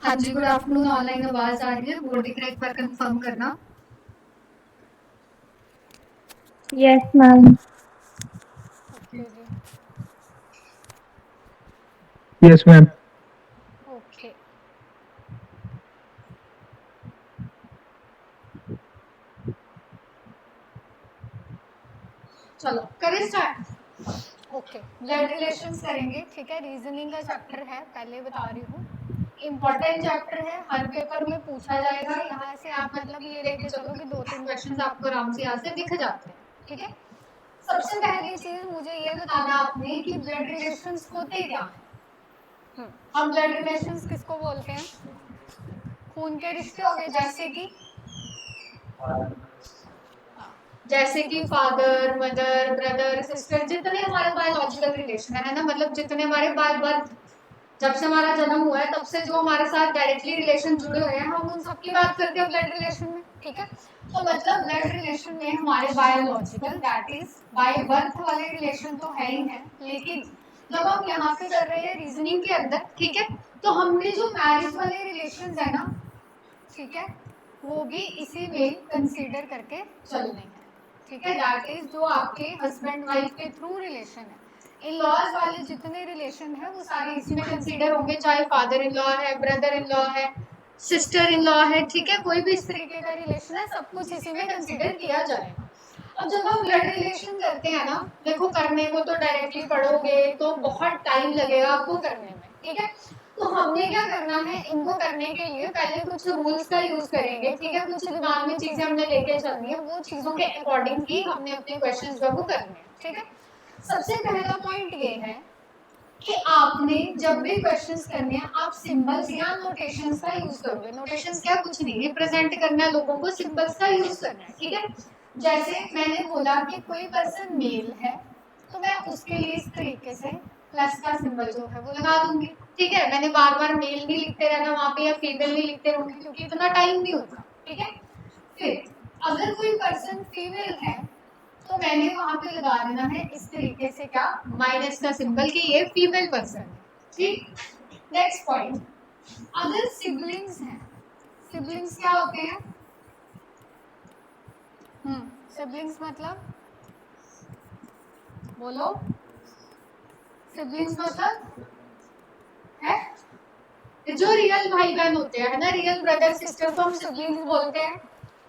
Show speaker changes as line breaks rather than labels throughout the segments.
हाँ जी, good afternoon. Online आवाज आ रही है, बोल दिख रहा है, एक बार कंफर्म करना।
Yes ma'am.
ओके जी,
यस मैम।
ओके। चलो करें स्टार्ट। ओके, ब्लड रिलेशंस करेंगे, ठीक है। रीजनिंग का चैप्टर है, पहले बता रही हूँ। इम्पोर्टेंट चैप्टर है, हर पेपर में पूछा जाएगा। यहाँ से आप मतलब ये लेके चलो कि 2-3 क्वेश्चंस आपको आराम से यहाँ से दिख जाते हैं, ठीक है। सबसे पहली चीज मुझे ये बताना आपने कि ब्लड रिलेशंस होते क्या हैं। हम ब्लड रिलेशंस किसको बोलते हैं? खून के रिश्ते हो गए, जैसे कि फादर, मदर, ब्रदर, सिस्टर, जितने हमारे बायोलॉजिकल रिलेशन है ना, मतलब जितने हमारे बाय बर्थ, जब से हमारा जन्म हुआ है तब से जो हमारे साथ डायरेक्टली रिलेशन जुड़े हुए हैं, हम उन सबकी बात करते हैं ब्लड रिलेशन में, ठीक है। तो मतलब ब्लड रिलेशन में हमारे biological, that is by birth वाले रिलेशन तो है ही है, लेकिन जब हम यहाँ पे कर रहे हैं रीजनिंग के अंदर, ठीक है, तो हमने जो मैरिज वाले रिलेशन है ना, ठीक है, वो भी इसी में कंसीडर करके चलने हैं, ठीक है। दैट इज जो आपके हस्बैंड वाइफ के थ्रू रिलेशन है, इन लॉज वाले जितने रिलेशन है वो सारे इसी में कंसीडर होंगे, चाहे फादर इन लॉ है, ब्रदर इन लॉ है, सिस्टर इन लॉ है, ठीक है, कोई भी इस तरीके का रिलेशन है, सब कुछ इसी में कंसीडर किया जाएगा। अब जब हम ब्लड रिलेशन करते हैं ना, देखो करने को तो डायरेक्टली पढ़ोगे तो बहुत टाइम लगेगा आपको करने में, ठीक है। तो हमने क्या करना है, इनको करने के लिए पहले कुछ रूल्स का यूज करेंगे, ठीक है। कुछ दिमाग में चीजें हमने लेके चलनी है, वो चीजों के अकॉर्डिंग ही हमने अपने क्वेश्चंस जो वो करने हैं, ठीक है। सबसे पहला पॉइंट ये है कि आपने जब भी क्वेश्चंस करने हैं, आप सिंबल्स या नोटेशंस का यूज करोगे। नोटेशंस क्या, कुछ नहीं, रिप्रेजेंट करना है लोगों को, सिंबल्स का यूज करना है, ठीक है। जैसे मैंने बोला कि कोई पर्सन मेल है, तो मैं उसके लिए इस तरीके से प्लस का सिंबल जो है वो लगा दूंगी, ठीक है। मैंने बार बार मेल नहीं लिखते रहना वहां पे, या फीमेल नहीं लिखते रहूंगी, क्योंकि इतना टाइम नहीं होता, ठीक है। फिर अगर कोई पर्सन फीमेल है तो मैंने वहां पे लगा देना है इस तरीके से, क्या, माइनस का सिंबल, कि ये फीमेल पर्सन है, ठीक। नेक्स्ट पॉइंट, अगर सिबलिंग्स हैं, सिबलिंग्स क्या होते हैं? सिबलिंग्स मतलब बोलो, सिबलिंग्स मतलब है जो रियल भाई बहन होते हैं ना, रियल ब्रदर सिस्टर को हम सिबलिंग्स बोलते हैं।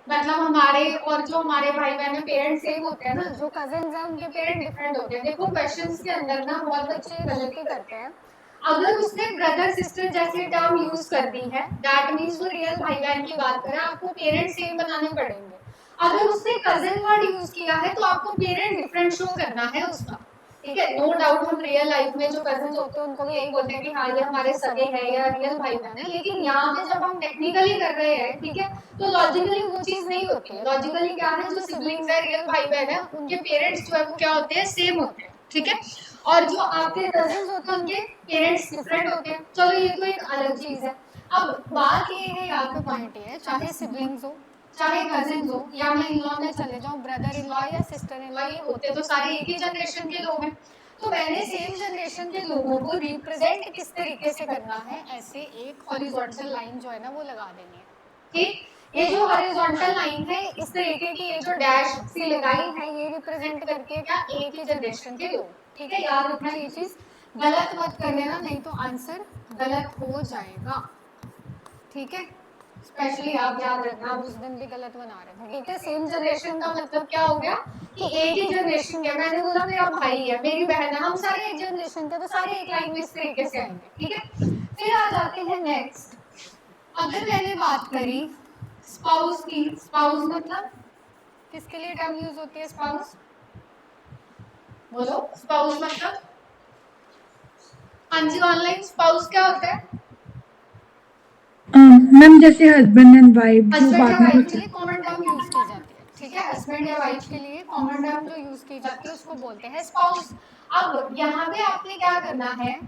मतलब हमारे और जो हमारे भाई बहन है, पेरेंट्स सेम होते हैं ना, जो कजिन्स हैं उनके पेरेंट डिफरेंट होते हैं। देखो क्वेश्चंस के अंदर ना बहुत बच्चे गलती करते हैं, अगर उसने ब्रदर सिस्टर जैसी टर्म यूज कर दी है, दैट मीन्स वो रियल भाई बहन की बात कर रहा है, आपको पेरेंट्स सेम बनाने पड़ेंगे। अगर उसने कजिन वर्ड यूज किया है तो आपको पेरेंट डिफरेंट शो करना है उसका, ठीक है। नो डाउट हम रियल लाइफ में जो कजिन्स होते हैं उनको भी यही बोलते हैं कि हाँ ये हमारे सगे हैं या रियल भाई बहन है, लेकिन यहाँ पे जब हम टेक्निकली कर रहे हैं, ठीक है, तो लॉजिकली वो चीज नहीं होती है। लॉजिकली क्या है, जो सिबलिंग्स है, रियल भाई बहन है, उनके पेरेंट्स जो है वो क्या होते हैं, सेम होते हैं, ठीक है। और जो आपके कजिन्स होते हैं उनके पेरेंट्स डिफरेंट होते हैं। चलो ये तो एक अलग चीज है। अब बात ये है, यहाँ पे पॉइंट ये है, चाहे सिबलिंग्स हो, चाहे कजिन्स हो, या मैं इन लॉ में चले जाऊँ, ब्रदर इन लॉ या सिस्टर इन लॉ, ये होते तो सारे एक ही जनरेशन के लोग हैं। तो मैंने सेम जनरेशन के लोगों को रिप्रेजेंट किस तरीके से करना है, ऐसे एक हॉरिजॉन्टल लाइन जो है ना वो लगा देनी है, ठीक। ये जो हॉरिजॉन्टल लाइन है, इस तरीके की ये जो डैश सी लगाई है, ये रिप्रेजेंट करके क्या, एक ही जनरेशन के लोग, ठीक है। याद रखना ये चीज, गलत मत कर लेना, नहीं तो आंसर गलत हो जाएगा, ठीक है। स्पेशली आप याद रखना, आप उस दिन भी गलत बना रहे थे, ठीक है। सेम जनरेशन का मतलब क्या हो गया कि एक ही जनरेशन के, मैंने बोला मेरा भाई है, मेरी बहन है, हम सारे एक जनरेशन के, तो सारे एक लाइन में इस तरीके से आएंगे, ठीक है। फिर आ जाते हैं नेक्स्ट। अगर मैंने बात करी स्पाउस की, स्पाउस मतलब किसके लिए टर्म यूज होती है स्पाउस, बोलो स्पाउस मतलब। हाँ जी, ऑनलाइन स्पाउस क्या होता है?
मैम जैसे हस्बैंड एंड वाइफ जो
हस्बैंड या
बाद में
वाइफ के
कुछ
लिए कॉमन टर्म यूज की जाती है, ठीक है। हस्बैंड या वाइफ के लिए कॉमन टर्म जो यूज की जाती है उसको बोलते हैं स्पाउस। अब यहाँ पे आपने क्या करना है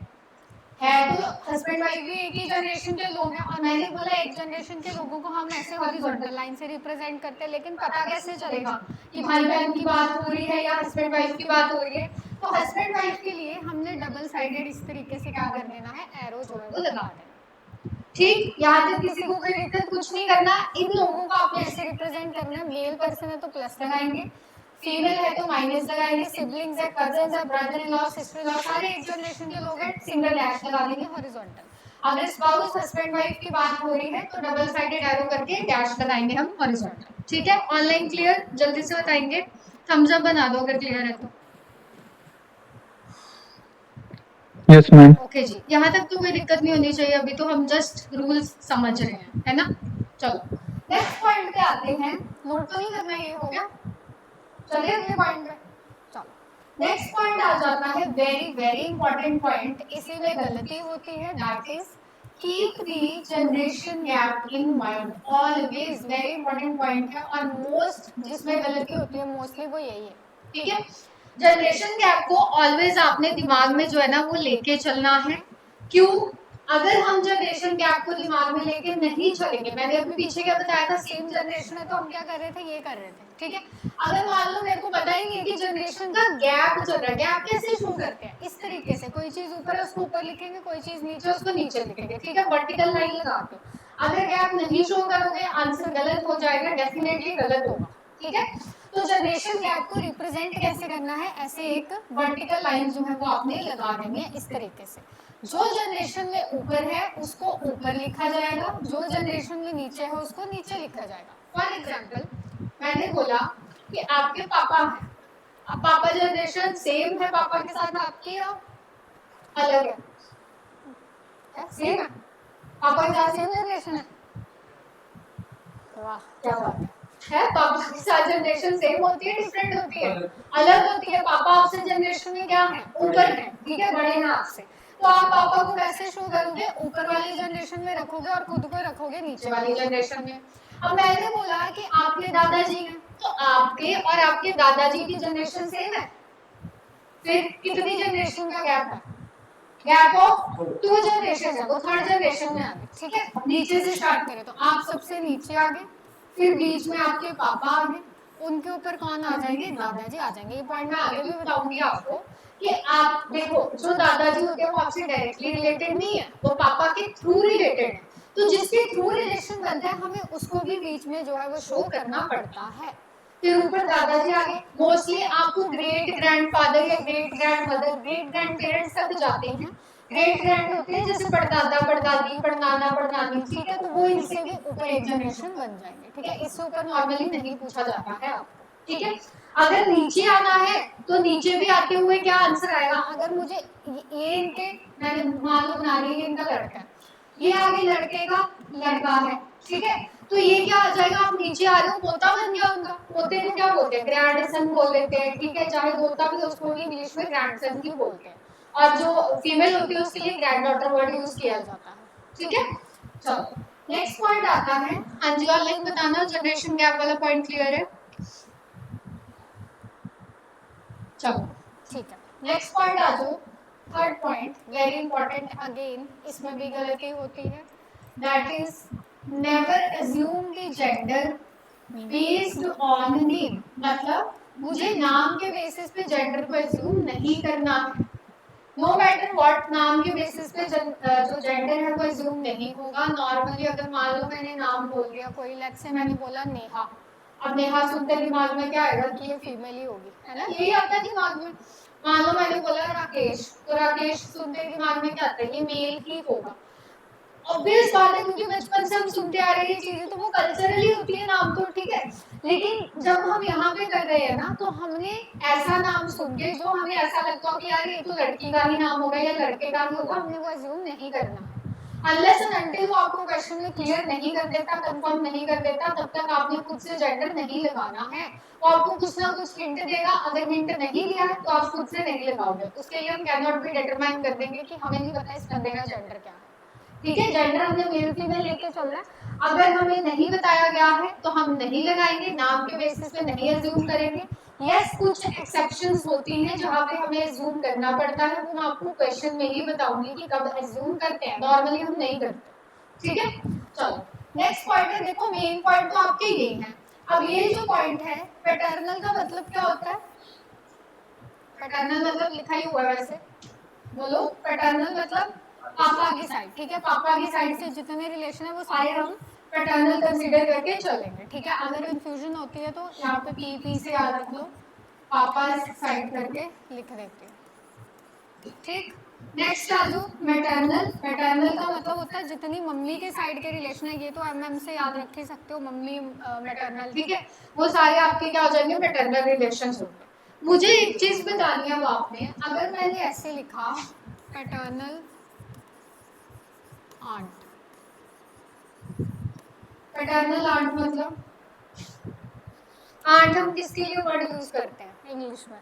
तो हस्बैंड वाइफ भी एक ही जनरेशन के लोग हैं, और मैंने बोला एक जनरेशन के लोगों को हम ऐसे हॉरिजॉन्टल लाइन से रिप्रेजेंट करते हैं, लेकिन पता कैसे चलेगा कि भाई बहन की बात हो रही है या हस्बैंड वाइफ की बात हो रही है। तो हस्बैंड वाइफ के लिए हमने डबल साइडेड इस तरीके से क्या कर देना है, एरो जो है वो लगा देना, ठीक, यहाँ तक किसी को कोई दिक्कत कुछ नहीं करना। इन लोगों को आपने ऐसे रिप्रेजेंट करना है, मेल पर्सन है तो प्लस लगाएंगे, फीमेल है तो माइनस लगाएंगे, सिबलिंग्स है, कजन्स है, brother in law, sister in law, सारे एक जनरेशन के लोग हैं, सिंगल डैश लगा देंगे हॉरिजॉन्टल। अगर स्पाउस हस्बैंड वाइफ की बात हो रही है तो डबल साइडेड एरो करके डैश लगाएंगे हम हॉरिजॉन्टल। ठीक है, ऑनलाइन क्लियर? जल्दी से बताएंगे, थम्स अप बना दो अगर क्लियर है तो।
Yes ma'am.
ओके जी, यहाँ तक तो कोई दिक्कत नहीं होनी चाहिए, अभी तो हम जस्ट रूल्स समझ रहे हैं, है ना। चलो नेक्स्ट पॉइंट पे आते हैं, नोट तो नहीं करना, ये हो गया, चलिए अगले पॉइंट पे। चलो नेक्स्ट पॉइंट आ जाता है, वेरी वेरी इंपॉर्टेंट पॉइंट, इसी में गलती होती है, that is keep the generation gap in mind, always very important point है, और मोस्ट जिसमें गलती होती है मोस्टली वो यही है। ठीक है, जनरेशन गैप को ऑलवेज आपने दिमाग में जो है ना वो लेके चलना है। क्यों? अगर हम जनरेशन गैप को दिमाग में लेके नहीं चलेंगे, मैंने अभी पीछे क्या बताया था, सेम जनरेशन है तो हम क्या कर रहे थे, ये कर रहे थे। ठीक है, अगर मान लो मेरे को पता ही नहीं है कि जनरेशन का गैप चल रहा है, गैप कैसे शो करते हैं, इस तरीके से, कोई चीज ऊपर है उसको ऊपर लिखेंगे, कोई चीज नीचे उसको नीचे लिखेंगे। ठीक है, वर्टिकल लाइन लगा के। अगर गैप नहीं शो करोगे आंसर गलत हो जाएगा, डेफिनेटली गलत होगा। ठीक है, तो जनरेशन गैप को रिप्रेजेंट कैसे करना है, ऐसे एक वर्टिकल लाइन जो है वो आपने लगा देनी है इस तरीके से। जो जनरेशन में ऊपर है उसको ऊपर लिखा जाएगा, जो जनरेशन में नीचे है उसको नीचे लिखा जाएगा। फॉर एग्जाम्पल मैंने बोला कि आपके पापा हैं, अब पापा जनरेशन सेम है पापा के साथ आपकी या अलग है? सेम है, पापा के साथ सेम जनरेशन है। वाह क्या बात है, पापा के साथ जनरेशन सेम होती है डिफरेंट होती है, अलग होती है। पापा आपसे जनरेशन में क्या है, ऊपर है। ठीक है, बड़े हैं आपसे, तो आप पापा को कैसे शो करोगे, ऊपर वाली जनरेशन में रखोगे और खुद को रखोगे नीचे वाली जनरेशन में। अब मैंने बोला कि आपके दादाजी हैं, तो आपके और आपके दादाजी की जनरेशन सेम है, फिर कितनी जनरेशन का गैप है, गैप ऑफ 2 जनरेशन है, वो थर्ड जनरेशन में आ गए। ठीक है, नीचे से स्टार्ट करें तो आप सबसे नीचे आ गए, फिर बीच में आपके पापा आ गए, उनके ऊपर कौन आ जाएंगे, दादाजी आ जाएंगे। ये पॉइंट मैं आगे भी बताऊंगी आपको कि आप देखो जो दादाजी होते हैं वो आपसे डायरेक्टली रिलेटेड नहीं है, वो पापा के थ्रू रिलेटेड है, तो जिसके थ्रू रिलेशन बनता है हमें उसको भी बीच में जो है वो शो करना पड़ता है। फिर ऊपर दादाजी आ गए, मोस्टली आपको ग्रेट ग्रैंडफादर या great grandmother, great grand parents तक जाते हैं। ग्रेट ग्रैंड होते हैं जैसे परदादा परदादी परनाना परनानी। ठीक है, तो वो इनसे भी ऊपर एक जनरेशन बन जाएंगे। ठीक है, इससे ऊपर नॉर्मली नहीं पूछा जाता है आपको। ठीक है, अगर नीचे आना है तो नीचे भी आते हुए क्या आंसर आएगा, अगर मुझे ये इनके, मैंने मान लो बना ली इनका लड़का है, ये आगे लड़के का लड़का है। ठीक है, तो ये क्या आ जाएगा, आप नीचे आ रहे हो, पोता बन गया उनका। पोते को क्या बोलते हैं, ग्रैंडसन बोल देते हैं। ठीक है, चाहे पोता भी उसको इंग्लिश में ग्रैंडसन ही बोलते हैं, और जो फीमेल होती है उसके लिए ग्रैंड डॉटर वर्ड यूज किया जाता है। ठीक है, चलो नेक्स्ट पॉइंट आता है, हाँ जी ऑनलाइन बताना जनरेशन गैप वाला पॉइंट क्लियर है। चलो ठीक है, नेक्स्ट पॉइंट आ जाओ, third point very important, again इसमें भी गलती होती है, that is never assume the gender based on name. मतलब मुझे नाम के बेसिस पे जेंडर को अज्यूम नहीं करना है, नो मैटर व्हाट, नाम के बेसिस पे जो जेंडर है वो अज्यूम नहीं होगा। नॉर्मली अगर मान लो मैंने नाम बोल दिया कोई, लेट्स से मैंने बोला नेहा, अब नेहा सुनते दिमाग में क्या आएगा कि ये फीमेल ही होगी, है ना, यही आता है दिमाग में। मान लो मैंने बोला राकेश, तो राकेश सुनते दिमाग में क्या आता है, ये मेल ही होगा। ऑब्वियस बात है, क्योंकि बचपन से हम सुनते आ रहे हैं ये चीजें, तो वो कल्चरली होती है नाम तो। ठीक है, लेकिन जब हम यहाँ पे कर रहे हैं ना, तो हमने ऐसा नाम सुन के जो हमें ऐसा लगता हो कि यार ये तो लड़की का ही नाम होगा या लड़के का ही होगा, हमने वो अज्यूम नहीं करना है। अनलेस एंड अनटिल वो आपको क्वेश्चन में क्लियर नहीं कर देता, कंफर्म नहीं कर देता, तब तक आपने खुद से जेंडर नहीं लगाना है। वो आपको कुछ ना कुछ हिंट देगा, अगर हिंट नहीं दिया है तो आप खुद से नहीं लगाओगे, उसके लिए हम कैन नॉट बी डिटरमाइन कर देंगे कि हमें नहीं पता इस बंदे का जेंडर क्या है। ठीक है, जेंडर हमने मेल फीमेल लेके चल रहा है, अगर हमें नहीं बताया गया है तो हम नहीं लगाएंगे, नाम के बेसिस पे नहीं अज्यूम करेंगे। यस, कुछ एक्सेप्शंस होती हैं जहाँ पे हमें अज्यूम करना पड़ता है, वो मैं आपको क्वेश्चन में ही बताऊंगी कि कब अज्यूम करते हैं, नॉर्मली हम नहीं करते। ठीक है, चलो नेक्स्ट पॉइंट है, देखो मेन पॉइंट तो आपके यही है। अब ये जो पॉइंट है, पैटर्नल का मतलब क्या होता है, पैटर्नल मतलब लिखा ही हुआ है वैसे, बोलो पैटर्नल मतलब पापा की साइड, ठीक है, पापा की साइड से जितने रिलेशन है वो सारे हम पैटर्नल कंसीडर करके चलेंगे, ठीक है। अगर कंफ्यूजन होती है तो यहाँ पे पी से याद रख लो, पापा साइड करके लिख देती हूँ, ठीक। नेक्स्ट आ जाओ मैटरनल। मैटरनल का मतलब होता है जितनी मम्मी के साइड के रिलेशन है, ये तो एमएम से याद रख ही सकते हो, मम्मी मैटरनल, ठीक है, वो सारे आपके क्या हो जाएंगे, मैटरनल रिलेशंस होंगे। मुझे एक चीज बतानी है अब आपने, अगर मैंने ऐसे लिखा पैटर्नल आंट, पैटर्नल आंट मतलब आंट हम किसके लिए वर्ड यूज करते हैं इंग्लिश में,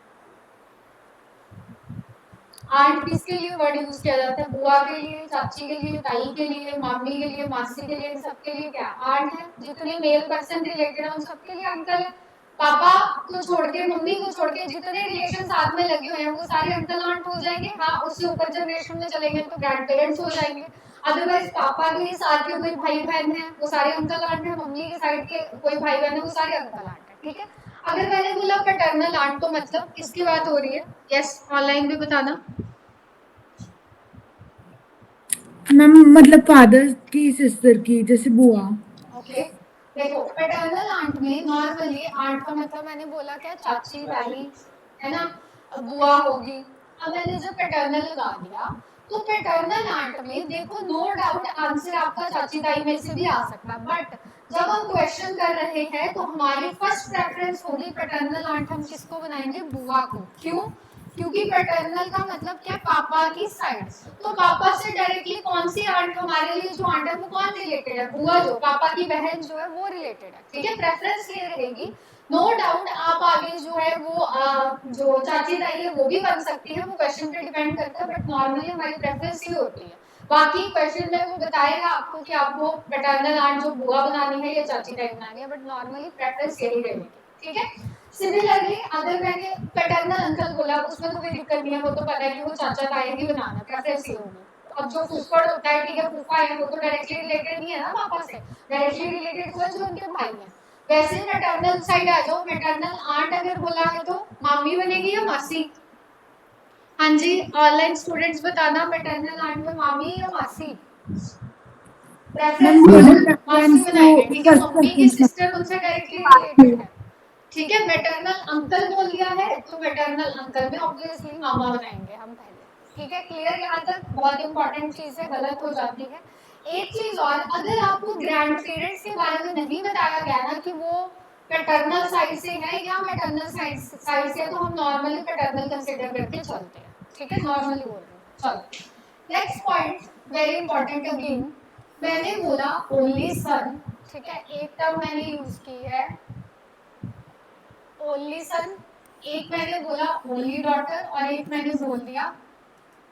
आंट किसके लिए वर्ड यूज किया जाता है, बुआ के लिए, चाची के लिए, ताई के लिए, मामी के लिए, मासी के लिए, सबके लिए क्या आंट है। जितने मेल पर्सन रिलेटेड है उन सबके लिए अंकल है। पापा को छोड़ के, मम्मी को छोड़ के जितने रिलेशन साथ में लगे हुए हैं वो सारे अंकल आंट हो जाएंगे। हाँ, उससे ऊपर जनरेशन में चलेंगे तो ग्रैंड पेरेंट्स हो जाएंगे। अदरवाइज पापा के साथ के कोई भाई बहन है वो सारे अंकल आंट है, मम्मी के साइड के कोई भाई बहन है वो सारे अंकल आंट है, ठीक है। अगर मैंने बोला पैटर्नल आंट तो मतलब किसकी बात हो रही है, यस ऑनलाइन भी बताना
मैम, मतलब फादर की सिस्टर की, जैसे बुआ।
ओके। देखो पैटर्नल आंट में नॉर्मली आंट का मतलब मैंने बोला क्या, चाची ताई है ना, बुआ होगी। अब मैंने जब पैटर्नल लगा दिया तो पैटर्नल आंट में देखो नो डाउट आंसर आपका चाची ताई में से भी आ सकता है, बट जब हम क्वेश्चन कर रहे हैं तो हमारी फर्स्ट प्रेफरेंस होगी पैटर्नल आंट हम किसको बनाएंगे, बुआ को। क्यों, क्योंकि पैटर्नल का मतलब क्या, पापा की साइड। तो पापा से डायरेक्टली कौन सी आंट हमारे लिए जो आंट है वो कौन रिलेटेड है, बुआ, जो पापा की बहन जो है वो रिलेटेड है, ठीक है। प्रेफरेंस ये रहेगी। नो डाउट आप आगे जो है वो जो चाची ताई है वो भी बन सकती है, वो क्वेश्चन पे डिपेंड करता है, बट नॉर्मली हमारी प्रेफरेंस ये होती है। बाकी क्वेश्चन में वो बताएगा आपको कि आपको पैटर्नल आंट जो बुआ बनानी है या चाची ताई बनानी है, बट नॉर्मली प्रेफरेंस यही रहेगी, ठीक है। सिमिलरली अगर मैंने पैटर्नल अंकल बोला उसमें तो कोई दिक्कत नहीं है, वो तो पता है कि वो चाचा ताई ही बनाना, प्रेफरेंस ही होगी। अब जो फूफड़ होता है, ठीक है, फूफा है, वो तो डायरेक्टली रिलेटेड नहीं है ना पापा से, डायरेक्टली रिलेटेड तो है जो उनके भाई हैं। वैसे मैटरनल साइड आ जाओ, मैटरनल आंट अगर बोला है तो मामी बनेगी या मासी, हाँ जी ऑनलाइन स्टूडेंट्स बताना मैटरनल आंट में मामी या मासी, प्रेफरेंस मासी बनाएंगे, ठीक है। मम्मी की सिस्टर उनसे डायरेक्टली रिलेटेड है, ठीक है। मैटरनल अंकल बोल दिया है तो मैटरनल अंकल में ऑब्वियसली मामा बनाएंगे हम पहले, ठीक है। क्लियर यहाँ तक, बहुत इंपॉर्टेंट चीज है, गलत हो जाती है। एक चीज और, अगर आपको ग्रैंड पेरेंट्स के बारे में नहीं बताया गया ना कि वो पैटर्नल साइड से है या मैटरनल साइड से है, तो हम नॉर्मली पैटर्नल कंसीडर करके चलते हैं, ठीक है, नॉर्मली बोल रहे हैं। चलो next point, very important again, मैंने बोला ओनली सन, ठीक है, एक टर्म मैंने यूज की है ओनली सन, एक मैंने बोला ओनली डॉटर और एक मैंने बोल दिया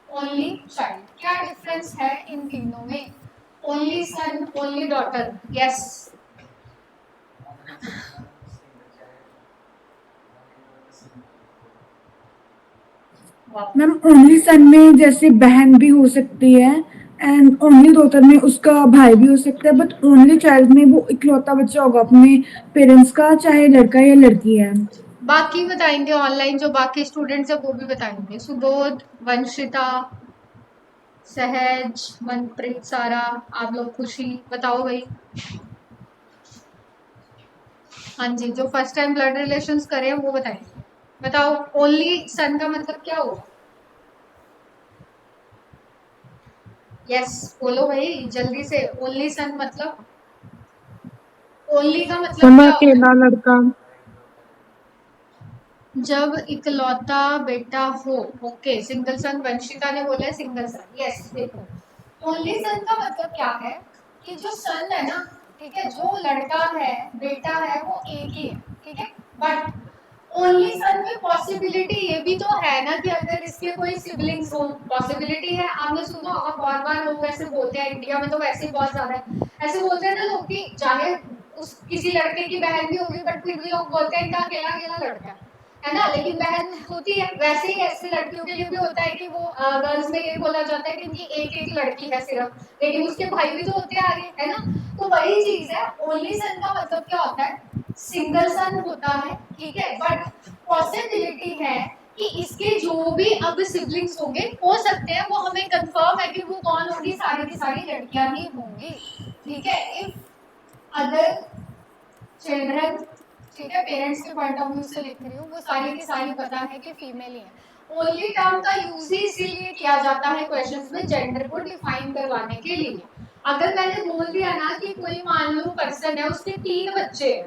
ओनली चाइल्ड। क्या डिफरेंस है इन तीनों में, only son only daughter, yes
ma'am, only son में जैसे बहन भी हो सकती है एंड ओनली डॉटर में उसका भाई भी हो सकता है, बट ओनली चाइल्ड में वो इकलौता बच्चा होगा अपने पेरेंट्स का, चाहे लड़का या लड़की है।
बाकी बताएंगे ऑनलाइन जो बाकी स्टूडेंट्स है वो भी बताएंगे, सुबोध, वंशिता, सहज, मनप्रीत, सारा, आप लोग, खुशी, बताओ भाई। हाँ जी, जो फर्स्ट टाइम ब्लड रिलेशंस करे वो बताएंगे, बताओ ओनली सन का मतलब क्या होगा, यस बोलो भाई जल्दी से, ओनली सन मतलब, ओनली का मतलब क्या
अकेला लड़का,
जब इकलौता बेटा हो, ओके। सिंगल सन, वंशिता ने बोला है सिंगल सन, यस। देखो ओनली सन का मतलब क्या है कि जो सन है ना, ठीक है, जो लड़का है, बेटा है, वो एक ही है, ठीक है, बट ओनली सन में पॉसिबिलिटी ये भी तो है ना कि अगर इसके कोई सिबलिंग्स हो, पॉसिबिलिटी है। आपने सुना होगा बहुत बार लोग ऐसे बोलते हैं, इंडिया में तो वैसे ही बहुत ज्यादा है, ऐसे बोलते हैं ना लोग कि चाहे उस किसी लड़के की बहन भी होगी बट फिर भी लोग बोलते हैं इनका अकेला अकेला लड़का है ना, लेकिन बहन होती है। वैसे ही ऐसे लड़कियों के लिए भी होता है कि वो गर्ल्स में ये बोला जाता है कि इनकी एक एक लड़की है सिर्फ, लेकिन उसके भाई भी तो होते हैं आगे, है ना। तो वही चीज है, ओनली सन का मतलब क्या होता है, सिंगल सन होता है, ठीक है, बट पॉसिबिलिटी है कि इसके जो भी अब सिबलिंग्स होंगे हो सकते हैं, वो हमें कंफर्म है कि वो कौन भी सारी की सारी लड़कियां ही होंगी, ठीक है। इफ अदर चिल्ड्रन, ठीक है, पेरेंट्स के पॉइंट ऑफ व्यू से लिख रही हूँ, वो सारी की सारी पता है कि फीमेल ही है। ओनली टर्म का यूज ही इसीलिए किया जाता है क्वेश्चंस में जेंडर को डिफाइन करवाने के लिए। अगर मैंने बोल दिया ना कि कोई मान लो पर्सन है, उसके 3 बच्चे हैं,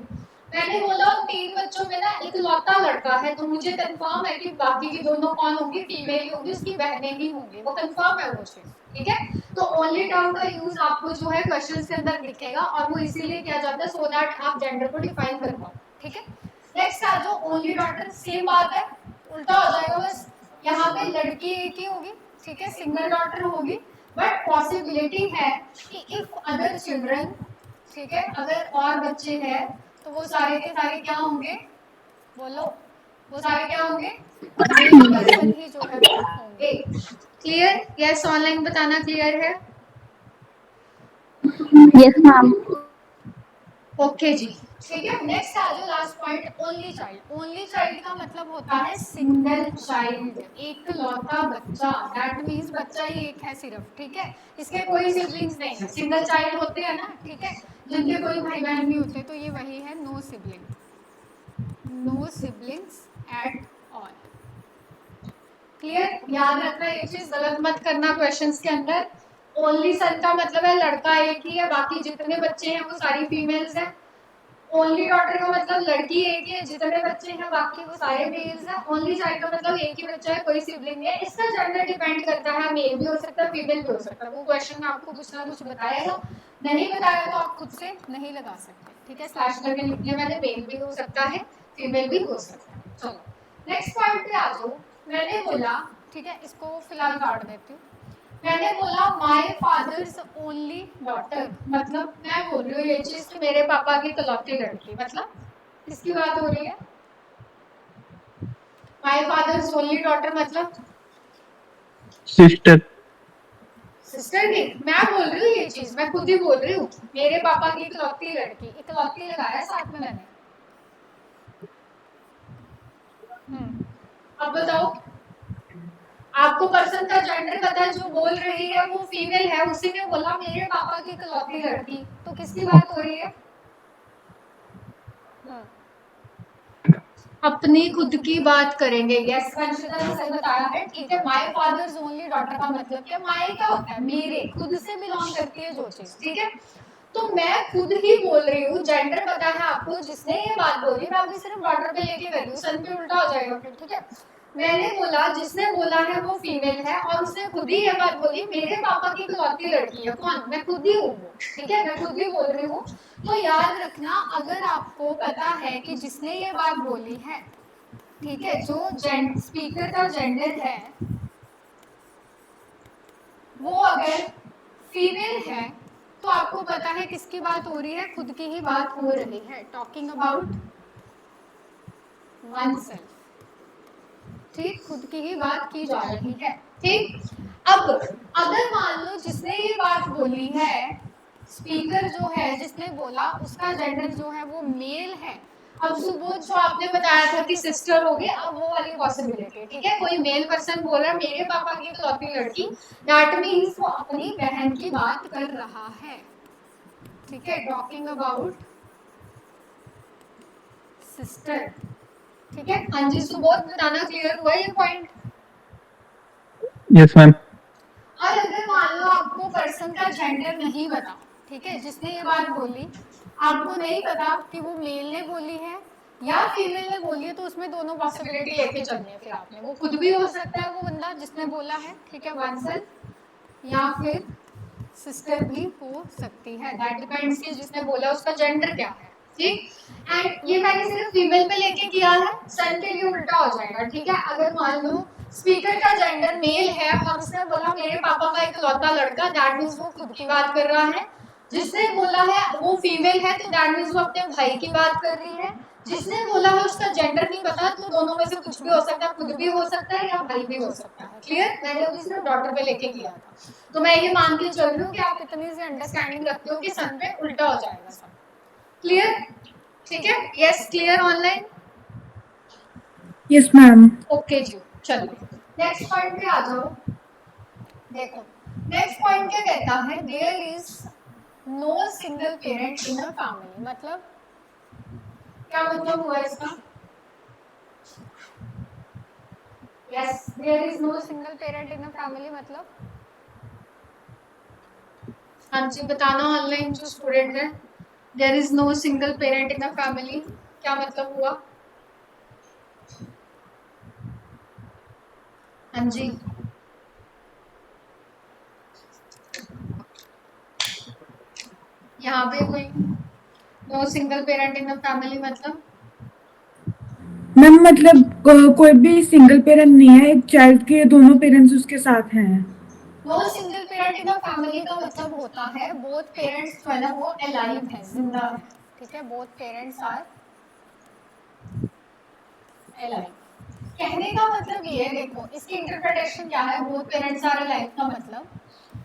मैंने बोला 3 बच्चों में ना इकलौता लड़का है, तो मुझे कंफर्म है कि बाकी की दोनों कौन होंगी, फीमेल ही होंगी, उसकी बहनें ही होंगी, वो कंफर्म है वो चीज, ठीक है। तो ओनली टर्म का यूज आपको जो है क्वेश्चंस के अंदर दिखेगा, और वो इसीलिए किया जाता है सो दैट आप जेंडर को डिफाइन कर पाओ, ठीक है। नेक्स्ट आ जाओ, ओनली डॉटर, सेम बात है, उल्टा हो जाएगा, बस यहाँ पे लड़की एक ही होगी, ठीक है, सिंगल डॉटर होगी, बट पॉसिबिलिटी है कि इफ अदर चिल्ड्रन, ठीक है, अगर और बच्चे हैं तो वो सारे के सारे क्या होंगे, बोलो, वो सारे क्या होंगे, मेल पर्सन ही जो है वो होंगे। क्लियर? यस, ऑनलाइन बताना क्लियर है?
Yes ma'am.
ओके जी, ठीक है। नेक्स्ट आ जाओ, last point, only child. Only child का मतलब होता है सिंगल चाइल्ड, एकलौता बच्चा, दैट मींस बच्चा ही एक है सिर्फ, ठीक है, इसके कोई सिबलिंग्स नहीं है। सिंगल चाइल्ड होते हैं ना, ठीक है, जिनके कोई भाई बहन नहीं होते, तो ये वही है, no sibling, no siblings at all. Clear? याद रखना ये चीज, गलत मत करना क्वेश्चंस के अंदर। ओनली सन का मतलब है लड़का एक ही है, बाकी जितने बच्चे हैं वो सारी फीमेल्स हैं। ओनली डॉटर का मतलब लड़की एक ही है, जितने बच्चे हैं बाकी वो सारे मेल्स हैं। ओनली चाइल्ड का मतलब एक ही बच्चा है, कोई सिबलिंग है। इसका जेंडर डिपेंड करता है, मेल भी हो सकता है, फीमेल भी हो सकता है। वो क्वेश्चन में आपको कुछ ना कुछ बताएगा, नहीं बताया तो आप खुद से नहीं लगा सकते, ठीक है। स्लैश करके लिख दिया मैंने, मेल भी हो सकता है, फीमेल भी हो सकता है। चलो नेक्स्ट पॉइंट पे आ जाओ। मैंने बोला, ठीक है, इसको फिलहाल काट देती हूँ। मैंने बोला माय फादर्स ओनली डॉटर, मतलब मैं बोल रही हूँ ये चीज कि मेरे पापा की इकलौती लड़की, मतलब किसकी बात हो रही है? माय फादर्स ओनली डॉटर मतलब
Sister.
सिस्टर की। मैं बोल रही हूँ ये चीज, मैं खुद ही बोल रही हूँ, मेरे पापा की इकलौती लड़की, इकलौती लगाया साथ में मैंने। अब बताओ, आपको पर्सन का जेंडर पता है, जो बोल रही है वो फीमेल है, उसी ने बोला मेरे पापा की इकलौती लड़की, तो किसकी बात हो रही है? अपनी खुद की बात करेंगे। यस वंशिता ने सही बताया है, ठीक है। माय फादर्स ओनली डॉटर का मतलब क्या, माय क्या होता है, मेरे, खुद से बिलोंग करती है जो चीज, ठीक है। तो मैं खुद ही बोल रही हूँ, जेंडर पता है आपको, जिसने ये बात बोली, मैं अभी सिर्फ डॉटर पे लेके कर रही हूँ, सन पे उल्टा हो जाएगा फिर, ठीक है। मैंने बोला जिसने बोला है वो फीमेल है, और उसने खुद ही ये बात बोली मेरे पापा की इकलौती लड़की है। कौन? मैं खुद ही हूँ, ठीक है, मैं खुद ही बोल रही हूँ। तो याद रखना, अगर आपको पता है कि जिसने ये बात बोली है, ठीक है, जो स्पीकर का जेंडर है वो अगर फीमेल है, तो आपको पता है किसकी बात हो रही है, खुद की ही बात हो रही है, टॉकिंग अबाउट वन सेल्फ, ठीक, खुद की ही बात की जा रही है, ठीक। अब अगर मान लो जिसने ये बात बोली है, स्पीकर जो है जिसने बोला, उसका जेंडर जो है वो मेल है। अब सुबोध जो आपने बताया था कि सिस्टर होगी, अब वो वाली पॉसिबिलिटी, ठीक है, कोई मेल पर्सन बोल रहा है मेरे पापा की इकलौती लड़की, दैट मींस वो अपनी बहन की बात कर रहा है, ठीक है, टॉकिंग अबाउट सिस्टर, ठीक है। हाँ जी सुबोध, बताना क्लियर हुआ ये पॉइंट?
Yes, ma'am.
और अगर मान लो आपको पर्सन का जेंडर नहीं पता, ठीक है, जिसने ये बात बोली आपको नहीं पता कि वो मेल ने बोली है या फीमेल ने बोली है, तो उसमें दोनों पॉसिबिलिटी लेके चलनी है फिर आपने। वो खुद भी हो सकता है वो बंदा जिसने बोला है, ठीक है, वन सेल्फ, या फिर सिस्टर भी हो सकती है, दैट डिपेंड्स कि जिसने बोला उसका जेंडर क्या है, ठीक। एंड ये मैंने सिर्फ फीमेल पे लेके किया है, सन के लिए उल्टा हो जाएगा, ठीक है। अगर मान लो स्पीकर का जेंडर मेल है और उसने बोला मेरे पापा का इकलौता लड़का, दैट मींस वो खुद की बात कर रहा है। जिसने बोला है वो फीमेल है, तो दैट मींस वो अपने भाई की बात कर रही है। जिसने बोला है उसका जेंडर नहीं पता, तो दोनों में से कुछ भी हो सकता है, खुद भी हो सकता है या भाई भी हो सकता है, क्लियर। मैंने अभी सिर्फ डॉटर पे लेके किया था, तो मैं ये मान के चल रही हूँ कि आप इतनी सी अंडरस्टैंडिंग रखते हो कि सन पे उल्टा हो जाएगा सब, क्लियर, ठीक है। Yes clear online?
Yes ma'am.
Okay जी, चलो नेक्स्ट पॉइंट पे आ जाओ। देखो नेक्स्ट पॉइंट पॉइंट क्या कहता है, there is no single parent in a family, मतलब क्या मतलब हुआ इसका? Yes, there is no single parent in a family मतलब, हाँ जी बताना ऑनलाइन जो स्टूडेंट है, there is no single parent in a family क्या मतलब हुआ? हाँ जी, यहाँ पे कोई no single parent in a family मतलब,
मैम मतलब कोई भी सिंगल पेरेंट नहीं है, एक चाइल्ड के दोनों पेरेंट्स उसके साथ हैं।
No single parent in a family का मतलब होता है बोथ पेरेंट्स जो है ना वो अलाइव है, जिंदा है, ठीक है, बोथ पेरेंट्स आर अलाइव। कहने का मतलब ये है, देखो इसकी इंटरप्रिटेशन क्या है, बोथ पेरेंट्स आर अलाइव का मतलब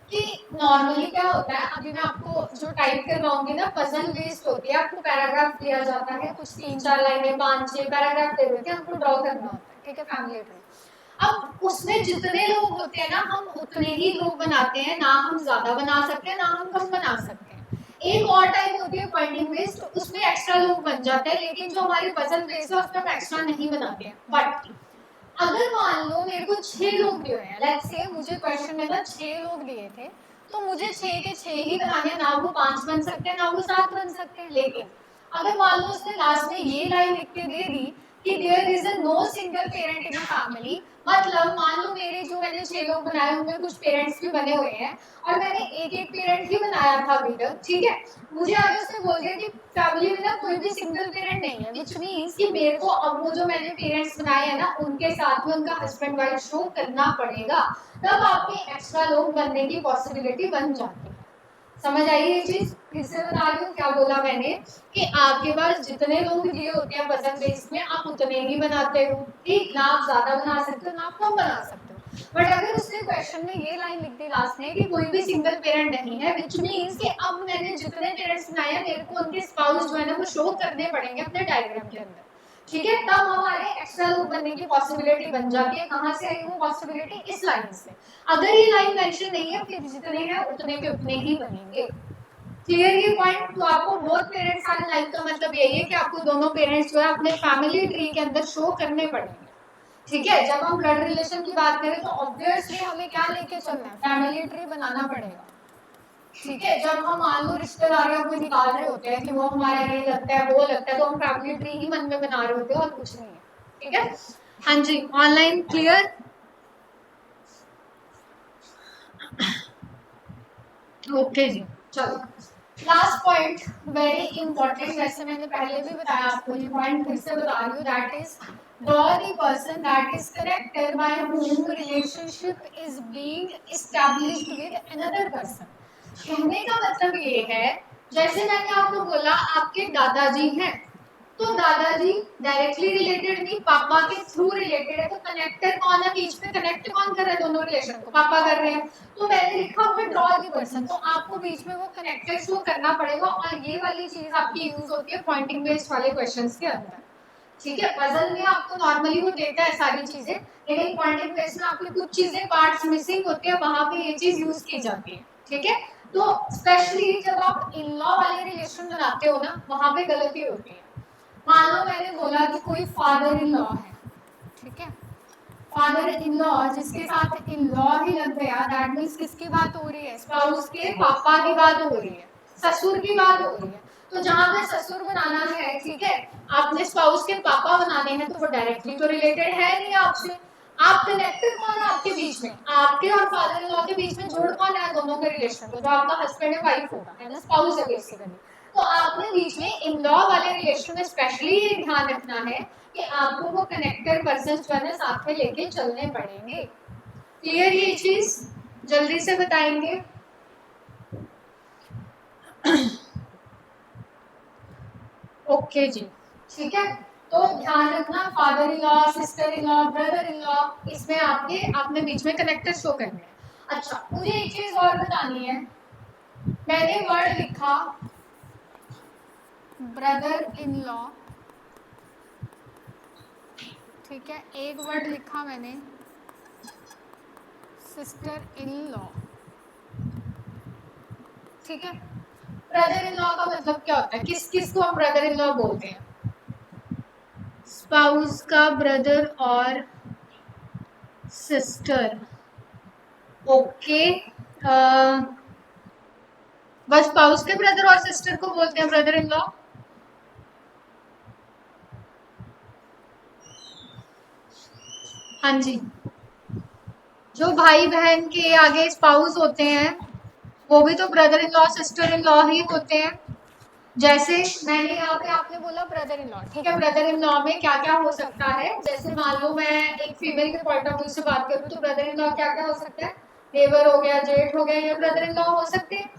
कि नॉर्मली क्या होता है, अभी मैं आपको जो टाइप करवाऊंगी ना पजल बेस्ड होती है, आपको पैराग्राफ दिया जाता है, कुछ 3-4 लाइनें 5-6 पैराग्राफ दे देते हैं, हमको ड्रॉ करना होता है, ठीक है, फैमिली ट्री। अब उसमें जितने लोग होते हैं ना हम उतने ही लोग बनाते हैं, ना हम ज्यादा बना सकते हैं ना हम कम बना सकते हैं। एक और टाइप होती है पॉइंटिंग बेस्ड, उसमें एक्स्ट्रा लोग बन जाते हैं, लेकिन जो हमारी पजल बेस्ड है उसमें हम एक्स्ट्रा नहीं बनाते हैं। बट अगर मान लो मेरे को 6 लोग दिए हैं, लेट्स से मुझे क्वेश्चन में ना 6 लोग दिए थे, तो मुझे 6 के 6 ही बनाने, ना वो 5 बन सकते हैं ना वो 7 बन सकते हैं। लेकिन अगर मान लो उसने लास्ट में ये लाइन लिख के दे दी कि there is a no single parent in a family, मतलब मान लो मेरे जो मैंने 6 लोग बनाए उनमें कुछ पेरेंट्स भी बने हुए हैं और मैंने एक पेरेंट ही बनाया था अभी तक, ठीक है, मुझे आगे उसने बोल दिया कि फैमिली में ना कोई भी सिंगल पेरेंट नहीं है, व्हिच मींस कि मेरे को अब वो जो मैंने पेरेंट्स बनाए हैं ना उनके साथ में उनका हस्बैंड वाइफ शो करना पड़ेगा, तब आपके एक्स्ट्रा लोग बनने की पॉसिबिलिटी बन जाती है। समझ आई ये चीज? फिर से बता रही हूँ क्या बोला मैंने, कि आपके पास जितने लोग दिए होते हैं वजन बेस में आप उतने ही बनाते हो, ठीक, ना आप ज्यादा बना सकते हो ना आप कम बना सकते हो। बट अगर उसने क्वेश्चन में ये लाइन लिख दी लास्ट में कि कोई भी सिंगल पेरेंट नहीं है, व्हिच मींस कि अब मैंने जितने पेरेंट्स बनाए हैं मेरे को उनके स्पाउस जो है ना वो शो करने पड़ेंगे अपने डायग्राम के अंदर, ठीक है, तब हमारे एक्स्ट्रा लोग बनने की पॉसिबिलिटी बन जाती है। कहाँ से आई वो पॉसिबिलिटी? इस लाइन से। अगर ये लाइन मेंशन नहीं है फिर जितने हैं उतने के उतने ही बनेंगे। क्लियर ये पॉइंट? तो आपको बोथ पेरेंट्स आर लाइन का मतलब यही है कि आपको दोनों पेरेंट्स जो है अपने फैमिली ट्री के अंदर शो करने पड़ेंगे, ठीक है। जब हम ब्लड रिलेशन की बात करें तो ऑब्वियसली हमें क्या लेके चलना है, फैमिली ट्री बनाना पड़ेगा, ठीक है। जब हम मान लो रिश्तेदारियों को निकाल रहे होते हैं कि वो हमारा ये लगता है वो लगता है, तो हम फैमिली ट्री ही मन में बना रहे होते हैं और कुछ नहीं है, ठीक है। हाँ जी, ऑनलाइन क्लियर? ओके जी, चलो लास्ट पॉइंट वेरी इंपॉर्टेंट, जैसे मैंने पहले भी बताया आपको, ये पॉइंट फिर से बता रही हूँ, that is draw the person that is connected by whom relationship is being established with another person. कहने का मतलब ये है, जैसे मैंने आपको बोला आपके दादाजी हैं, तो दादाजी डायरेक्टली रिलेटेड नहीं, पापा के थ्रू रिलेटेड है, तो कनेक्टर कौन है बीच में, कनेक्ट कौन कर रहा है दोनों रिलेशन को, पापा कर रहे हैं, तो मैंने लिखा हुआ ड्रॉ द पर्सन, तो आपको बीच में वो कनेक्टर शो करना पड़ेगा, और ये वाली चीज आपकी यूज होती है पॉइंटिंग बेस्ड वाले क्वेश्चंस के अंदर, ठीक है। पजल में आपको नॉर्मली वो देता है सारी चीजें, लेकिन पॉइंटिंग बेस्ड में आपकी कुछ चीजें पार्ट्स मिसिंग होती है, वहां पे ये चीज यूज की जाती है, ठीक है। तो स्पेशली जब आप इन लॉ वाले रिलेशन बनाते हो ना वहां पे गलती होती है। मान लो मैंने बोला कि कोई फादर इन लॉ है, ठीक है, फादर इन लॉ जिसके साथ इन लॉ ही लग गया, दैट मींस किसकी बात हो रही है, स्पाउस के पापा की बात हो रही है, ससुर की बात हो रही है। तो जहां पे ससुर बनाना है, ठीक है, आपने स्पाउस के पापा बनाने हैं, तो वो डायरेक्टली तो रिलेटेड है नहीं आपसे, आप कनेक्टेड कौन है आपके बीच में, आपके और फादर इन लॉ के बीच में जोड़ कौन है दोनों के रिलेशन को, जो आपका हस्बैंड एंड वाइफ होगा, है ना, स्पाउस है बेसिकली। तो आपने बीच में इन लॉ वाले रिलेशन में स्पेशली ये ध्यान रखना है कि आपको वो कनेक्टेड पर्सन जो है ना साथ में लेके चलने पड़ेंगे। क्लियर ये चीज? जल्दी से बताएंगे। ओके जी, ठीक है। तो ध्यान रखना father in law, sister in law, brother in law, इसमें आपने बीच में कनेक्टेड शो करने हैं। अच्छा, मुझे एक चीज और बतानी है, मैंने वर्ड लिखा ब्रदर इन लॉ, ठीक है, एक वर्ड लिखा मैंने सिस्टर इन लॉ, ठीक है। ब्रदर इन लॉ का मतलब क्या होता है, किस किस को हम ब्रदर इन लॉ बोलते हैं? स्पाउस का ब्रदर और सिस्टर। ओके, बस स्पाउस के ब्रदर और सिस्टर को बोलते हैं ब्रदर इन लॉ। हाँ जी, जो भाई बहन के आगे स्पाउस होते हैं वो भी तो brother in law sister in law ही होते हैं। जैसे मैंने यहाँ पे आपने बोला ब्रदर इन लॉ, ठीक है, ब्रदर इन लॉ में क्या क्या हो सकता है? जैसे मान लो मैं एक फीमेल के पॉइंट ऑफ व्यू से बात करूँ तो ब्रदर इन लॉ क्या क्या हो सकता है? नेबर हो गया, जेठ हो गया, ये ब्रदर इन लॉ हो सकते हैं।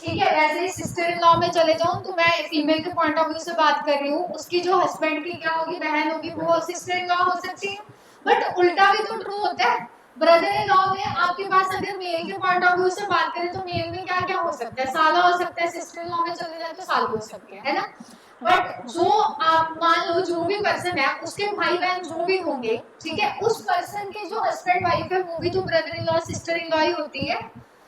ठीक है, वैसे ही सिस्टर इन लॉ में चले जाऊँ तो मैं फीमेल के पॉइंट ऑफ व्यू से बात कर रही हूँ, उसकी जो हस्बैंड की क्या होगी, बहन होगी, वो सिस्टर इन लॉ हो सकती है। बट उल्टा भी तो ट्रू होता है। ब्रदर इन लॉ में आपके पास अगर मेल के पॉइंट ऑफ व्यू से बात करें तो मेल में क्या क्या हो सकता है? साला हो सकता है, सिस्टर इन लॉ में चले जाए तो साली हो सकती है ना। बट जो आप मान लो जो भी पर्सन है उसके भाई बहन जो भी होंगे, ठीक है, उस पर्सन के जो हस्बैंड वाइफ है वो भी तो brother in law sister in law ही होती है।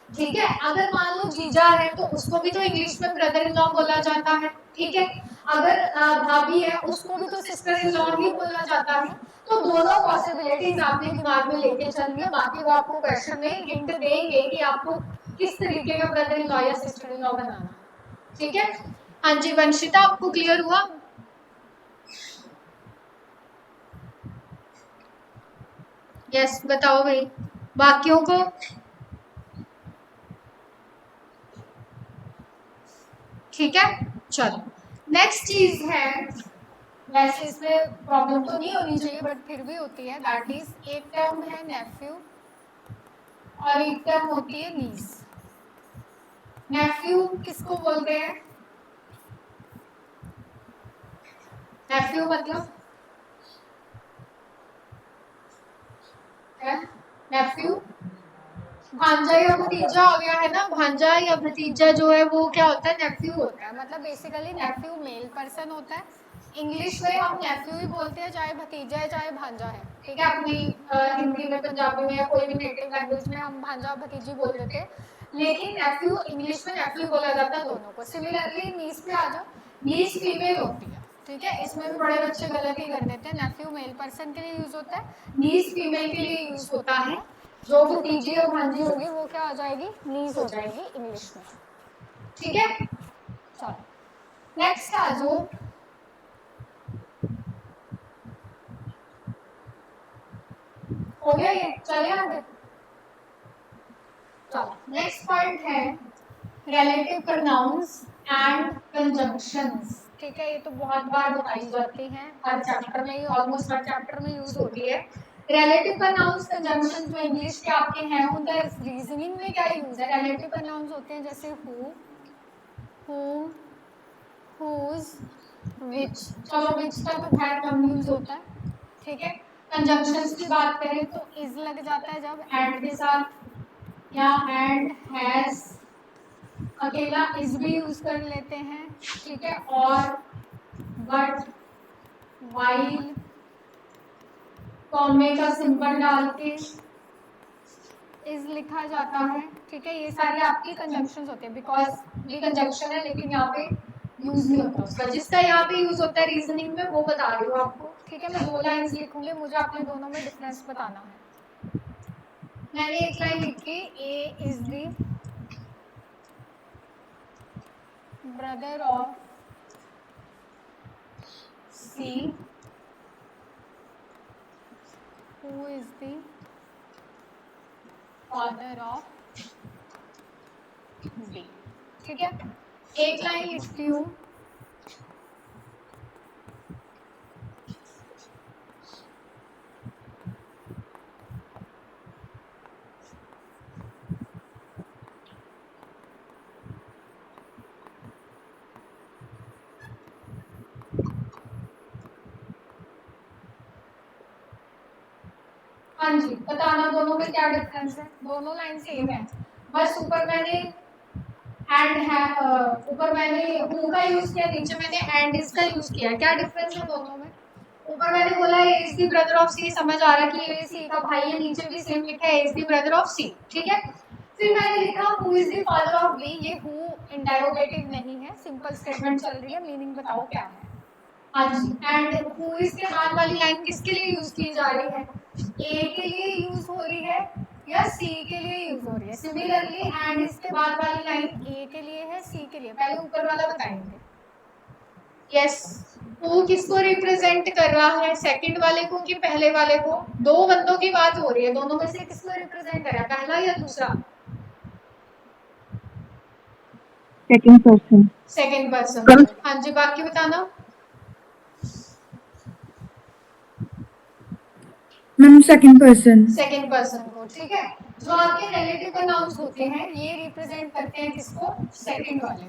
ठीक है, अगर मान लो जीजा है तो उसको भी तो इंग्लिश में ब्रदर इन लॉ बोला जाता है। ठीक है, अगर भाभी है उसको भी तो सिस्टर इन लॉ ही बोला जाता है। तो दोनों पॉसिबिलिटीज आपने दिमाग में लेके चलनी है, बाकी वो आपको क्वेश्चन में हिंट देंगे कि आपको किस तरीके का ब्रदर इन लॉ या सिस्टर इन लॉ बनाना। ठीक है, हाँ जी वंशिता, आपको क्लियर हुआ? यस, बताओ भाई बाकियों को। ठीक है, चलो नेक्स्ट चीज है, वैसे इसमें प्रॉब्लम तो नहीं होनी चाहिए बट फिर भी होती है, दैट इज एक टर्म है नेफ्यू और एक टर्म होती है नीस। नेफ्यू किसको बोलते हैं? नेफ्यू मतलब है नेफ्यू, भांजा या भतीजा हो गया है ना। भांजा या भतीजा जो है वो क्या होता है? नेफ्यू होता है। मतलब बेसिकली नेफ्यू मेल पर्सन होता है। इंग्लिश में हम नेफ्यू ही बोलते हैं, चाहे भतीजा है चाहे भांजा है। ठीक है, अपनी हिंदी में, पंजाबी में या कोई भी नेटिव लैंग्वेज में हम भांजा भतीजी बोल देते हैं, लेकिन नेफ्यू इंग्लिश में नेफ्यू बोला जाता है दोनों को। सिमिलरली नीस पे आ जाओ, नीस फीमेल होती है। ठीक है, इसमें भी बड़े बच्चे गलती कर देते हैं। नेफ्यू मेल पर्सन के लिए यूज होता है, नीस फीमेल के लिए यूज होता है। जो भतीजी और भांजी होगी वो क्या आ जाएगी? नीस हो जाएगी इंग्लिश में। ठीक है, चलो नेक्स्ट आ जाओ। हो गया ये, चले आगे। चलो नेक्स्ट पॉइंट है रिलेटिव प्रोनाउंस एंड कंजंक्शंस। ठीक है, ये तो बहुत बार बताई जाती हैं, हर चैप्टर में ही, ऑलमोस्ट हर चैप्टर में यूज होती है। रिलेटिव प्रोनाउंस कंजंक्शंस जो इंग्लिश के आपके हैं उनका रीजनिंग में क्या यूज है? रिलेटिव प्रोनाउंस होते हैं जैसे हु, whom, whose, which। चलो which तक तो खैर कम यूज होता है। ठीक है, कंजंक्शंस की बात करें तो इज लग जाता है जब एंड के साथ, या एंड, हैज, अकेला इज भी यूज कर लेते हैं। ठीक है, और, बट, वाइल, कॉमे का सिंबल डाल के इज लिखा जाता है। ठीक है, ये सारी आपकी कंजंक्शंस होते हैं। बिकॉज ये कंजंक्शन है लेकिन यहाँ पे यूज नहीं होता उसका, जिसका यहाँ पे यूज होता है रीजनिंग में वो बता रही हूँ आपको। ठीक है, मैं 2 लाइंस लिखूंगी, मुझे आपने दोनों में डिफरेंस बताना है। मैंने एक लाइन लिखी, A is the brother of C, who is the father of B. ठीक है, एक लाइन लिखती हूँ, हाँ जी बताना दोनों में क्या डिफरेंस है। दोनों लाइन सेम है, बस ऊपर मैंने एंड है, ऊपर मैंने हु का यूज किया, नीचे मैंने एंड इज का यूज किया। क्या डिफरेंस है दोनों में? ऊपर मैंने बोला A is the brother of सी, समझ आ रहा है कि ए सी का भाई है, नीचे भी सेम लिखा है A is the brother of C. ठीक है, फिर मैंने लिखा who is the father of B. ये हु इंटेरोगेटिव नहीं है, सिंपल स्टेटमेंट चल रही है, मीनिंग बताओ क्या है। हाँ जी, एंड हु इज के बाद वाली लाइन किसके लिए यूज की जा रही है, ए के लिए यूज हो रही है या सी के लिए यूज हो रही है। सिमिलरली एंड इसके बाद वाली लाइन ए के लिए है, सी के लिए, पहले ऊपर वाला बताएंगे। यस, हु किसको रिप्रेजेंट कर रहा है, सेकंड वाले को कि पहले वाले को। दो बंदों की बात हो रही है, दोनों में से किसको रिप्रेजेंट कर रहा है, पहला या दूसरा।
Second person.
Second person. हाँ जी, बाकी बताना।
Ma'am second person.
Second person को, ठीक है। जो आपके रिलेटिव प्रोनाउंस होते हैं ये रिप्रेजेंट करते हैं किसको, सेकंड वाले,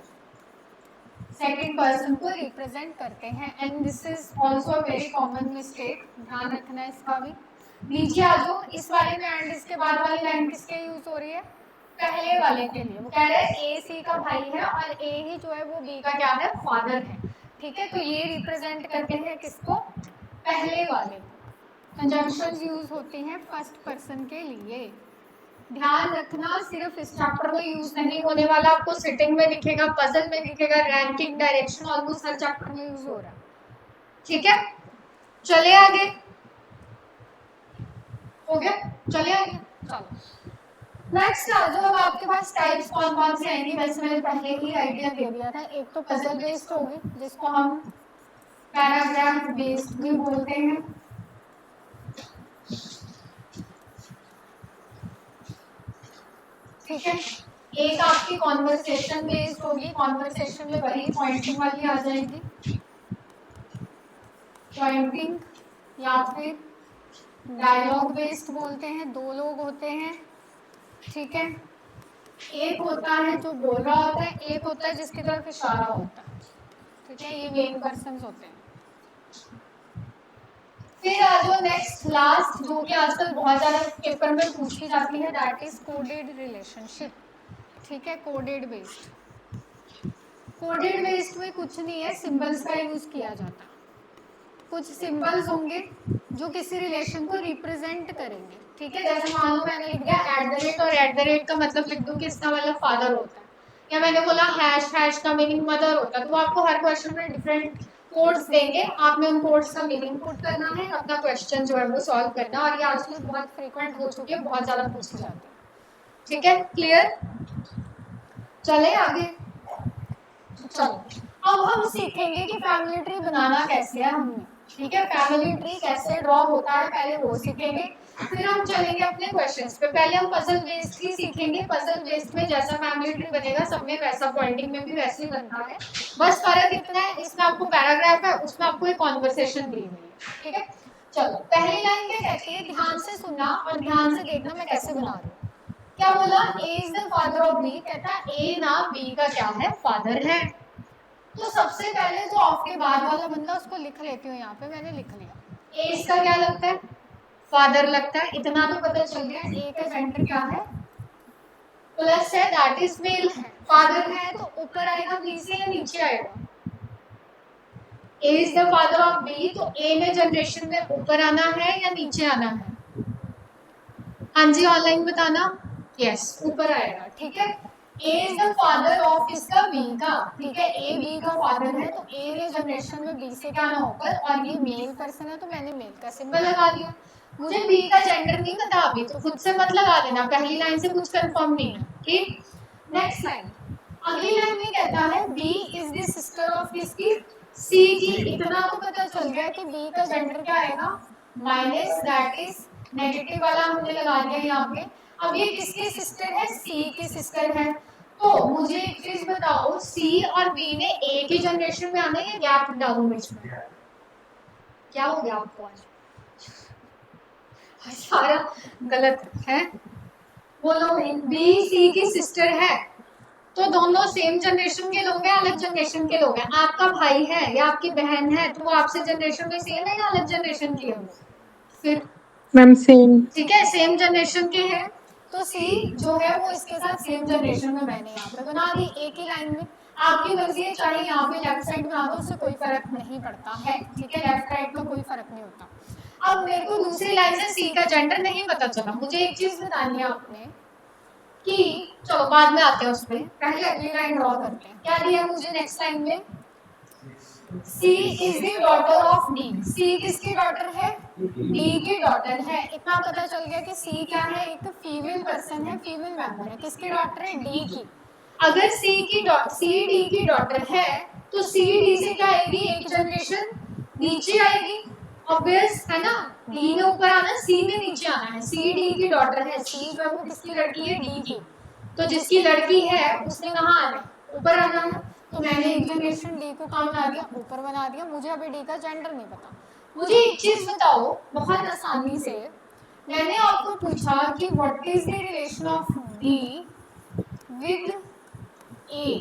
सेकंड पर्सन को रिप्रेजेंट करते हैं। And this is also very common mistake, ध्यान रखना है इसका भी। नीचे आ जाओ, इस वाले में एंड इसके बाद वाली लाइन किसके यूज हो रही है, पहले वाले के लिए। वो कह रहे हैं ए सी का भाई है और ए ही जो है वो बी का क्या है, फादर है, ठीक है। तो ये रिप्रेजेंट करते हैं किसको, पहले वाले को। कंजंक्शंस यूज होती हैं फर्स्ट पर्सन के लिए। ध्यान रखना, सिर्फ इस चैप्टर में यूज नहीं होने वाला, आपको सिटिंग में दिखेगा, पजल में दिखेगा, रैंकिंग, डायरेक्शन, ऑलमोस्ट हर चैप्टर में यूज हो रहा है, ठीक है। चले आगे, हो गया, चले आगे, चलो नेक्स्ट आ जाओ। अब आपके पास टाइप्स कौन कौन से आएंगी, वैसे मैंने पहले ही आइडिया दे दिया था। एक तो पजल बेस्ड होगी जिसको हम पैराग्राफ बेस्ड भी बोलते हैं, ठीक है। एक आपकी कॉन्वर्सेशन बेस्ड होगी, कॉन्वर्सेशन में वही पॉइंटिंग वाली आ जाएगी, पॉइंटिंग, या फिर डायलॉग बेस्ड बोलते हैं, दो लोग होते हैं, ठीक है। एक होता है जो बोल रहा होता है, एक होता है जिसकी तरफ इशारा होता है, ठीक है। ये मेन पर्सन्स होते हैं। फिर आ जाओ नेक्स्ट लास्ट, जो कि आजकल बहुत ज्यादा पेपर में पूछी जाती है, दैट इज कोडेड रिलेशनशिप, ठीक है। कोडेड बेस्ड, कोडेड बेस्ड में कुछ नहीं है, सिंबल्स का यूज किया जाता है। कुछ सिंबल्स होंगे जो किसी रिलेशन को रिप्रेजेंट करेंगे, ठीक है। जैसे मान लो मैंने लिख दिया @ और @ का मतलब लिख दूं कि इसका मतलब फादर होता है, या मैंने बोला हैश का मीनिंग मदर होता है। तो आपको हर क्वेश्चन में डिफरेंट कोड्स देंगे, आपने उन कोड्स का मीनिंग पुट करना है, अपना क्वेश्चन जो है वो सॉल्व करना। और ये आजकल बहुत फ्रीक्वेंट हो चुकी है, बहुत ज्यादा पूछी जाती है, ठीक है। क्लियर, चले आगे। चलो अब हम सीखेंगे कि फैमिली ट्री बनाना कैसे है हमने, ठीक है। फैमिली ट्री कैसे ड्रॉ होता है पहले वो सीखेंगे, फिर हम चलेंगे अपने क्वेश्चंस पे। पहले हम पजल बेस्ड ही सीखेंगे। पजल बेस्ड में जैसा फैमिली ट्री बनेगा सब में वैसा, पॉइंटिंग में भी वैसे ही बनता है, बस फर्क इतना है इसमें आपको पैराग्राफ है, उसमें आपको एक कॉन्वर्सेशन दी हुई है, ठीक है। चलो पहली लाइन क्या कहती है, ध्यान से सुनना और ध्यान से देखना मैं कैसे बना रही हूँ। क्या बोला, A is the father of B, कहता है ए ना बी का क्या है, फादर है। तो सबसे पहले जो ऑफ के बाद वाला बंदा उसको लिख लेती हूँ, यहाँ पे मैंने लिख लिया। ए इसका क्या लगता है, फादर लगता है, इतना तो पता चल गया। ए का जेंडर क्या है, प्लस है, दैट इज मेल है। फादर है तो ऊपर आएगा बी से या नीचे आएगा, A is the father of B, तो ए में जनरेशन में ऊपर आना है या नीचे आना है। हाँ जी, ऑनलाइन बताना। यस, ऊपर आएगा, ठीक है। A is the father of इसका बी का, ठीक है। ए बी का फादर है तो ए ने जनरेशन में बी से क्या ना होकर, और ये मेल पर्सन है तो मैंने मेल का सिंबल लगा दिया। मुझे बी का जेंडर नहीं पता अभी, तो खुद से मत लगा देना, पहली लाइन से कुछ कंफर्म नहीं है, ठीक। नेक्स्ट लाइन, अगली लाइन में कहता है B is the sister of किसकी, सी की। इतना तो पता चल गया कि बी का जेंडर क्या आएगा, माइनस, दैट इज नेगेटिव वाला हमने लगा दिया यहाँ पे। अब ये किसकी सिस्टर है, सी की सिस्टर है। तो मुझे एक चीज बताओ, सी और बी ने ए की जनरेशन में आना है या गैप डालूं बीच में, क्या हो गया आपको आज, सारा गलत है। बोलो, बी सी की सिस्टर है तो दोनों सेम जनरेशन के लोग हैं, अलग जनरेशन के लोग हैं। आपका भाई है या आपकी बहन है तो वो आपसे जनरेशन में सेम है या अलग जनरेशन की है, फिर
मैम सेम,
ठीक है, सेम जनरेशन के हैं। तो सी जो है वो इसके साथ सेम जनरेशन में मैंने यहाँ पे बना दी एक ही लाइन में। आपकी मर्जी है, चाहे यहाँ पे लेफ्ट साइड बना दो, उससे कोई फर्क नहीं पड़ता है, ठीक है। लेफ्ट राइट का कोई फर्क नहीं होता। अब मेरे को दूसरी लाइन से सी का जेंडर नहीं पता चला, मुझे एक चीज बतानी है आपने, कि चलो बाद में आते हैं उस पे, पहले अगली लाइन ड्रॉ करते हैं। क्या दिया मुझे नेक्स्ट लाइन में? C is the daughter of D। C किसकी डॉटर है? D की डॉटर है। इतना पता चल गया कि C क्या है? एक फीमेल पर्सन है, फीमेल मेंबर है। किसकी डॉटर है? D की। अगर C D की डॉटर है तो C D से क्या आएगी? एक जनरेशन नीचे आएगी, ऑब्वियस है ना। D ने ऊपर आना, C ने नीचे आना है। C D की डॉटर है। C जो है वो किसकी लड़की है? D की। तो जिसकी लड़की है उसने कहाँ आना है? ऊपर आना है। तो मैंने एक जनरेशन डी को कहाँ बना दिया? ऊपर बना दिया। मुझे अभी डी का जेंडर नहीं पता। मुझे एक चीज बताओ बहुत आसानी से, मैंने आपको पूछा कि what is the relation of D with A.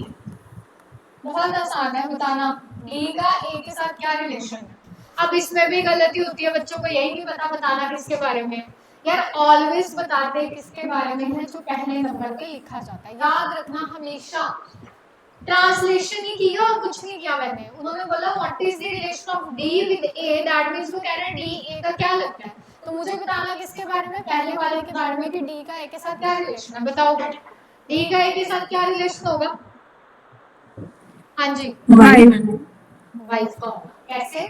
बहुत आसान है बताना, डी का ए के साथ क्या रिलेशन है। अब इसमें भी गलती होती है, बच्चों को यही नहीं पता बताना किसके बारे में। यार ऑलवेज बताते किसके बारे में है? जो पहले नंबर पे लिखा जाता है। याद रखना हमेशा। ट्रांसलेशन ही किया और कुछ नहीं किया मैंने। उन्होंने बोला what is the relation of D with A, that means वो कह रहे हैं डी ए का क्या लगता है। तो मुझे बताना किसके बारे में? पहले वाले के बारे में कि डी का ए के साथ क्या रिलेशन है। बताओ डी का ए के साथ क्या रिलेशन होगा? हाँ जी, वाइफ का होगा। कैसे?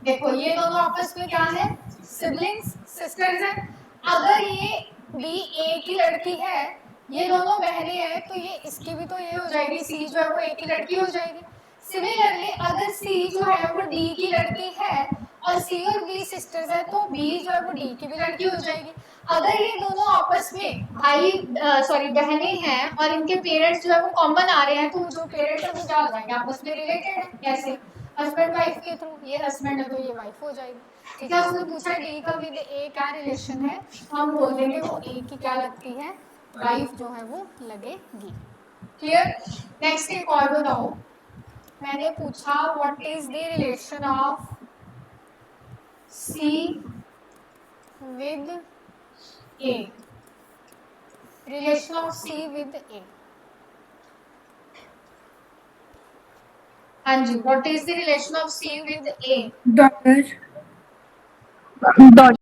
देखो ये दोनों आपस में क्या है? सिबलिंग्स, सिस्टर्स हैं। अगर ये बी ए की लड़की है, ये दोनों बहनें हैं, तो ये इसकी भी तो ये हो जाएगी, सी जो है वो ए की लड़की हो जाएगी। सिमिलरली अगर सी जो है वो डी की लड़की है और सी और बी सिस्टर्स है, तो बी जो है वो डी की भी लड़की हो जाएगी। अगर ये दोनों आपस में बहनें हैं और इनके पेरेंट्स जो है वो कॉमन आ रहे हैं, तो जो पेरेंट्स है वो क्या हो जाएंगे? आपस में रिलेटेड है। कैसे? हस्बैंड वाइफ के थ्रू। ये हस्बैंड है तो ये वाइफ हो जाएगी। ठीक है, उसने पूछा डी का विद ए क्या रिलेशन है, हम बोल देंगे वो ए की क्या लगती है? वाइफ जो है वो लगेगी। क्लियर? नेक्स्ट एक और बताओ। मैंने पूछा what is the relation of C with A. Relation of C with A. हाँ जी, what is the relation of C with A?
daughter
Daughter.